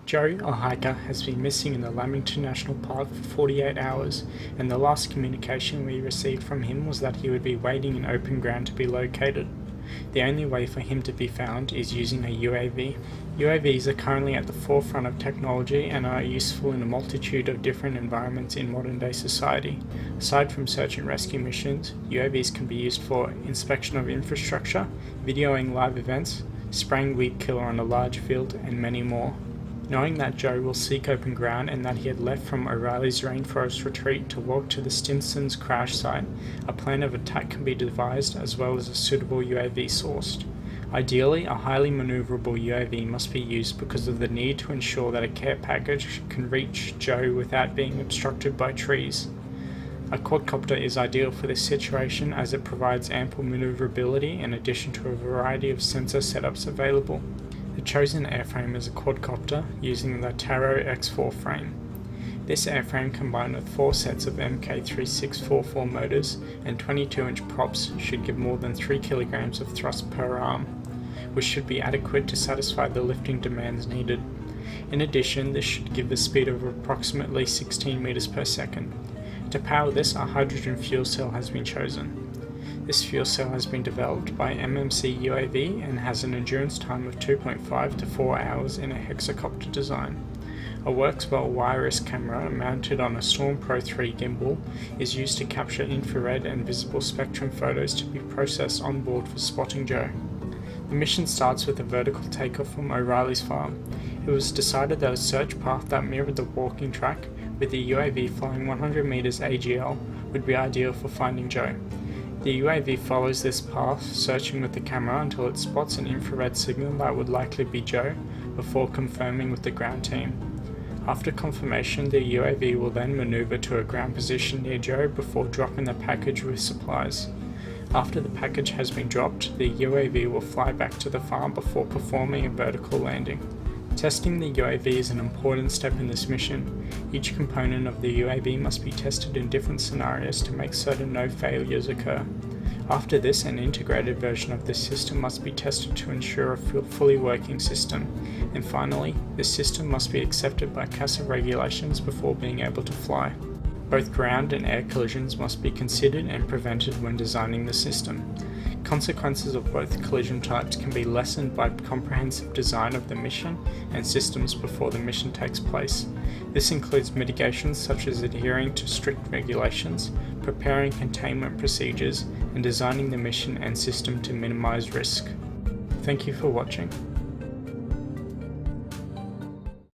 Joe, a hiker, has been missing in the Lamington National Park for 48 hours, and the last communication we received from him was that he would be waiting in open ground to be located. The only way for him to be found is using a UAV. UAVs are currently at the forefront of technology and are useful in a multitude of different environments in modern day society. Aside from search and rescue missions, UAVs can be used for inspection of infrastructure, videoing live events, spraying weed killer on a large field, and many more. Knowing that Joe will seek open ground and that he had left from O'Reilly's rainforest retreat to walk to the Stinson's crash site, a plan of attack can be devised as well as a suitable UAV sourced. Ideally, a highly maneuverable UAV must be used because of the need to ensure that a care package can reach Joe without being obstructed by trees. A quadcopter is ideal for this situation as it provides ample maneuverability in addition to a variety of sensor setups available. The chosen airframe is a quadcopter using the Taro X4 frame. This airframe combined with 4 sets of MK3644 motors and 22-inch props should give more than 3 kg of thrust per arm, which should be adequate to satisfy the lifting demands needed. In addition, this should give a speed of approximately 16 meters per second. To power this, a hydrogen fuel cell has been chosen. This fuel cell has been developed by MMC UAV and has an endurance time of 2.5 to 4 hours in a hexacopter design. A Workswell wireless camera mounted on a Storm Pro 3 gimbal is used to capture infrared and visible spectrum photos to be processed on board for spotting Joe. The mission starts with a vertical takeoff from O'Reilly's farm. It was decided that a search path that mirrored the walking track, with the UAV flying 100 meters AGL, would be ideal for finding Joe. The UAV follows this path, searching with the camera until it spots an infrared signal that would likely be Joe, before confirming with the ground team. After confirmation, the UAV will then maneuver to a ground position near Joe before dropping the package with supplies. After the package has been dropped, the UAV will fly back to the farm before performing a vertical landing. Testing the UAV is an important step in this mission. Each component of the UAV must be tested in different scenarios to make certain no failures occur. After this, an integrated version of this system must be tested to ensure a fully working system. And finally, this system must be accepted by CASA regulations before being able to fly. Both ground and air collisions must be considered and prevented when designing the system. Consequences of both collision types can be lessened by comprehensive design of the mission and systems before the mission takes place. This includes mitigations such as adhering to strict regulations, preparing containment procedures, and designing the mission and system to minimize risk. Thank you for watching.